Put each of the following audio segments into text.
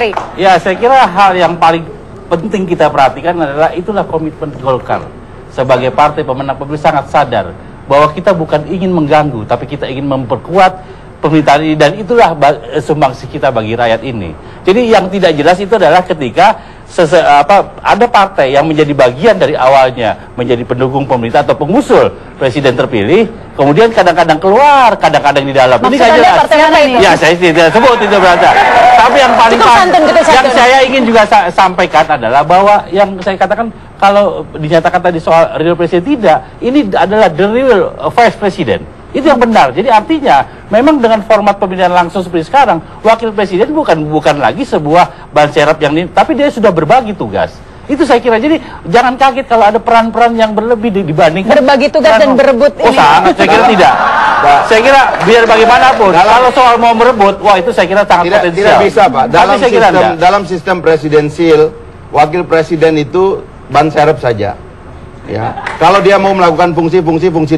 Ferry. Ya, saya kira hal yang paling penting kita perhatikan adalah itulah komitmen Golkar sebagai partai pemenang pemilu sangat sadar bahwa kita bukan ingin mengganggu, tapi kita ingin memperkuat pemerintahan ini, dan itulah sumbangsi kita bagi rakyat ini. Jadi yang tidak jelas itu adalah ketika ada partai yang menjadi bagian dari awalnya menjadi pendukung pemerintah atau pengusul presiden terpilih, kemudian kadang-kadang keluar, kadang-kadang di dalam. Ini nggak jelas. Ya, saya tidak sebut itu berada. Tapi yang paling yang saya ingin juga sampaikan adalah bahwa yang saya katakan kalau dinyatakan tadi soal real presiden, tidak, ini adalah the real vice president. Itu yang benar. Jadi artinya memang dengan format pemilihan langsung seperti sekarang, wakil presiden bukan lagi sebuah ban serap yang ini, tapi dia sudah berbagi tugas. Itu saya kira. Jadi jangan kaget kalau ada peran-peran yang berlebih dibandingkan berbagi tugas dan berebut ini. Sangat, saya kira tidak. Saya kira biar bagaimanapun kalau soal mau merebut, wah itu saya kira sangat potensial. Tidak bisa, Pak. Dalam sistem presidensil, wakil presiden itu ban serep saja. Ya. Kalau dia mau melakukan fungsi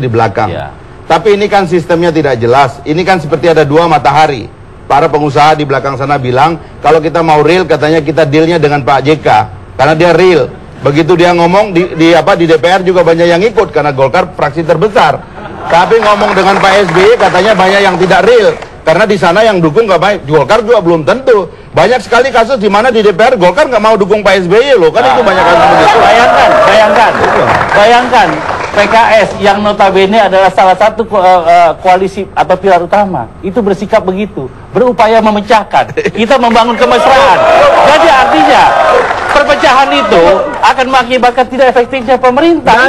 di belakang. Ya. Tapi ini kan sistemnya tidak jelas. Ini kan seperti ada dua matahari. Para pengusaha di belakang sana bilang, kalau kita mau real, katanya kita dealnya dengan Pak JK. Karena dia real. Begitu dia ngomong di DPR juga banyak yang ikut, karena Golkar fraksi terbesar. Tapi ngomong dengan Pak SBY katanya banyak yang tidak real. Karena di sana yang dukung nggak baik. Golkar juga belum tentu. Banyak sekali kasus di mana di DPR Golkar nggak mau dukung Pak SBY loh. Kan itu banyak kasus begitu. Bayangkan. PKS yang notabene adalah salah satu koalisi atau pilar utama itu bersikap begitu, berupaya memecahkan, kita membangun kemesraan. Jadi artinya perpecahan itu akan mengakibatkan tidak efektifnya pemerintah.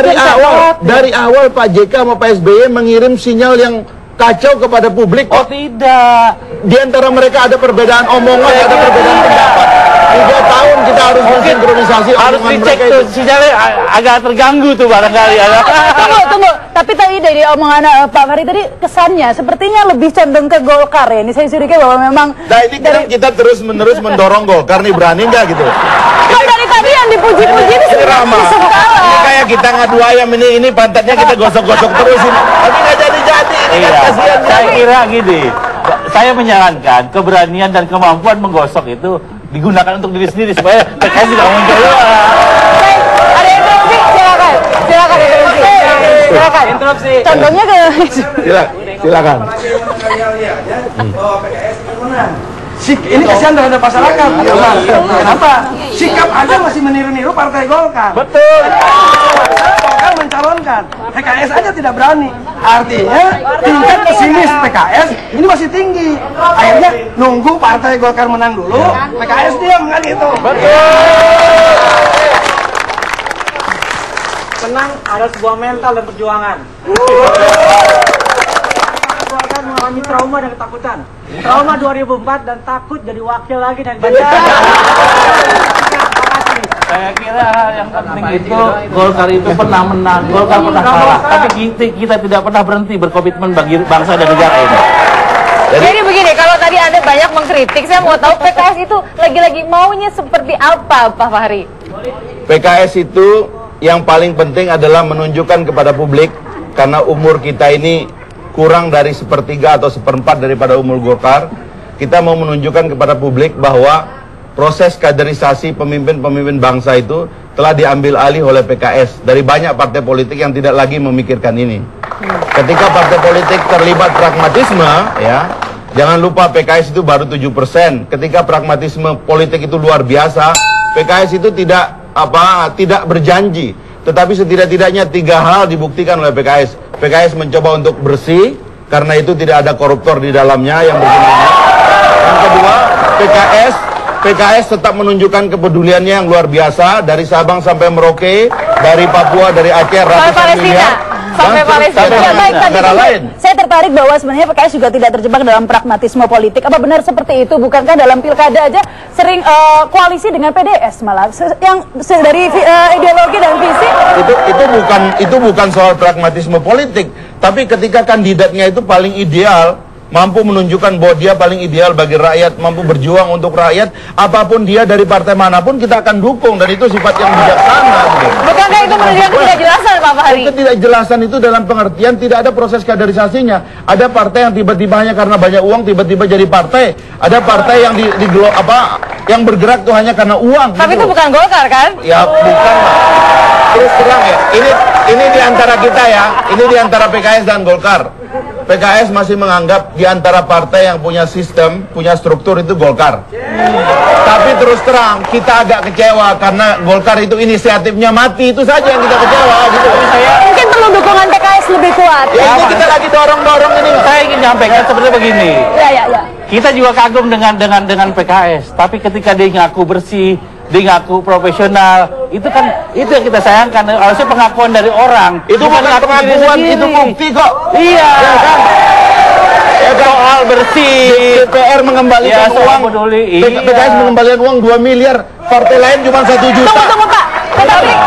Dari awal Pak JK sama Pak SBY mengirim sinyal yang kacau kepada publik. Oh tidak. Di antara mereka ada perbedaan omongan, ada perbedaan pendapat. 3 tahun kita harus mensinkronisasi harus dicek tuh sinyalnya agak terganggu tuh barangkali. Tunggu. Tapi tadi dari omongan Pak Ferry tadi kesannya sepertinya lebih condong ke Golkar ya. Ini saya curiga bahwa memang. Nah ini kita terus-menerus mendorong Golkar nih, berani nggak gitu? Kan dari tadi yang dipuji-puji itu ramah. Ini kayak kita ngadu ayam ini pantatnya kita gosok-gosok terus ini. Tapi nggak jadi-jadi. Iya. Saya kira gini. Saya menyarankan keberanian dan kemampuan menggosok itu digunakan untuk diri sendiri supaya PKS tidak muncul. Ada interupsi, silakan interupsi. Contohnya ke silakan. Ini kasihan terhadap masyarakat. Kenapa? Sikap Anda masih meniru-niru Partai Golkar. Betul. Golkar mencalonkan, PKS aja tidak berani. Artinya tingkat pesimis PKS ini masih tinggi. Akhirnya nunggu Partai Golkar menang dulu, PKS diam kan gitu. Betul. Menang ada sebuah mental dan perjuangan. Mengalami trauma dan ketakutan. Trauma 2004 dan takut jadi wakil lagi dan saya kira yang penting itu Golkar itu pernah menang, Golkar pernah kalah, tapi kita tidak pernah berhenti berkomitmen bagi bangsa dan negara ini. Jadi begini, kalau tadi Anda banyak mengkritik, saya mau tahu PKS itu lagi-lagi maunya seperti apa, Pak Fahri? PKS itu yang paling penting adalah menunjukkan kepada publik, karena umur kita ini kurang dari 1/3 atau 1/4 daripada umur Golkar. Kita mau menunjukkan kepada publik bahwa proses kaderisasi pemimpin-pemimpin bangsa itu telah diambil alih oleh PKS dari banyak partai politik yang tidak lagi memikirkan ini. Ketika partai politik terlibat pragmatisme, ya, jangan lupa PKS itu baru 7%. Ketika pragmatisme politik itu luar biasa, PKS itu tidak berjanji, tetapi setidak-tidaknya 3 hal dibuktikan oleh PKS. PKS mencoba untuk bersih, karena itu tidak ada koruptor di dalamnya yang berjumlah. Yang kedua, PKS tetap menunjukkan kepeduliannya yang luar biasa, dari Sabang sampai Merauke, dari Papua, dari Aceh, ratusan miliar. Sampai Palestina. Baik, saya tertarik bahwa sebenarnya PKS juga tidak terjebak dalam pragmatisme politik. Apa benar seperti itu? Bukankah dalam pilkada aja sering koalisi dengan PDS malah yang dari ideologi dan visi? Itu bukan soal pragmatisme politik, tapi ketika kandidatnya itu paling ideal, mampu menunjukkan bahwa dia paling ideal bagi rakyat, mampu berjuang untuk rakyat, apapun dia dari partai manapun kita akan dukung, dan itu sifat yang bijaksana. Bukankah itu menunjukkan ketidakjelasan, Pak Fahri? Ketidakjelasan itu dalam pengertian tidak ada proses kaderisasinya. Ada partai yang tiba-tiba hanya karena banyak uang tiba-tiba jadi partai. Ada partai yang yang bergerak tuh hanya karena uang. Tapi gitu itu loh. bukan Golkar kan? Ya bukan lah. Terus terang ya, ini di antara kita ya, ini di antara PKS dan Golkar. PKS masih menganggap di antara partai yang punya sistem, punya struktur itu Golkar. Tapi terus terang kita agak kecewa karena Golkar itu inisiatifnya mati, itu saja yang kita kecewa gitu. Mungkin perlu dukungan PKS lebih kuat. Ya ini kita lagi dorong-dorong ini. Saya ingin nyampaikan seperti begini. Ya. Kita juga kagum dengan PKS, tapi ketika dia ngaku bersih, dia ngaku profesional, itu yang kita sayangkan. Harusnya pengakuan dari orang. Itu bukan ngaku diri pengakuan, sendiri. itu bukti kok. Iya. Ya kan? Soal bersih. DPR mengembalikan Ya, soal uang. peduli. PKS Iya. mengembalikan uang 2 miliar, partai lain cuma 1 juta. Tunggu Pak.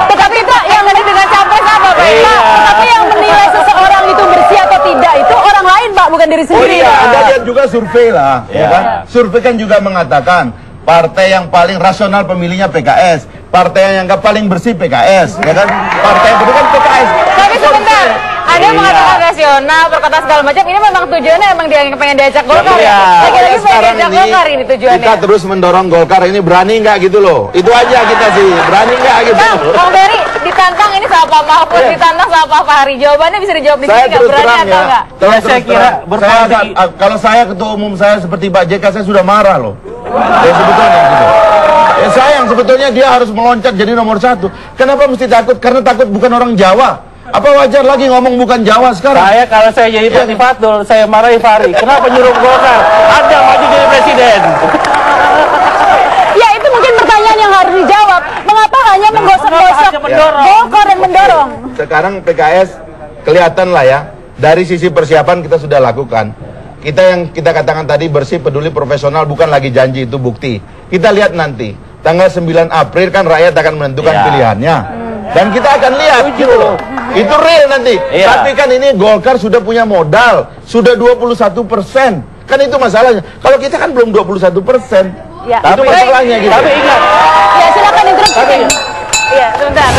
Tetapi Pak, yang tadi dengan capres apa Pak? Iya. Pak, tetapi yang menilai seseorang itu bersih atau tidak itu orang lain Pak, bukan diri Oh sendiri. iya, Pak. Anda lihat juga survei lah, ya Iya. kan? Survei kan juga mengatakan partai yang paling rasional pemilihnya PKS, partai yang anggap paling bersih PKS, ya kan? Partai yang kan PKS. Tapi sebentar, ada yang mengatakan rasional, berkata segala macam. Ini memang tujuannya emang dia pengen diajak Golkar ya? Lagi-lagi pengen diajak Golkar ini tujuannya. kita terus mendorong Golkar ini, berani nggak gitu loh? Itu aja kita sih, berani nggak gitu? Bang Ferry, ditantang ini sama Pak Mahfud, ditantang sama Pak Fahri. Jawabannya bisa dijawab di sini Saya nggak? terus Berani terang atau ya, nggak? terus Saya kira terang. berpolitik. Kalau saya ketua umum saya seperti Pak JK, saya sudah marah loh. Ya sebetulnya gitu. Ya sayang sebetulnya dia harus meloncat jadi nomor 1. Kenapa mesti takut? Karena takut bukan orang Jawa. Apa wajar lagi ngomong bukan Jawa sekarang? Kalau saya jadi Pak Fatul, saya marahi Fahri. Kenapa nyuruh Golkar? Anda maju jadi presiden. Ya itu mungkin pertanyaan yang harus dijawab. Mengapa hanya menggosok-gosok hanya mendorong? Golkar dan mendorong? Sekarang PKS kelihatan lah ya. Dari sisi persiapan kita sudah lakukan. Kita yang kita katakan tadi bersih, peduli, profesional bukan lagi janji, itu bukti. Kita lihat nanti. Tanggal 9 April kan rakyat akan menentukan Ya. pilihannya. Dan kita akan lihat gitu loh. Itu real nanti. Iya. Tapi kan ini Golkar sudah punya modal, sudah 21%. Kan itu masalahnya. Kalau kita kan belum 21%. Ya. Itu masalahnya gitu. Tapi ingat, Ya silakan interupsi. Tapi- Ya sebentar.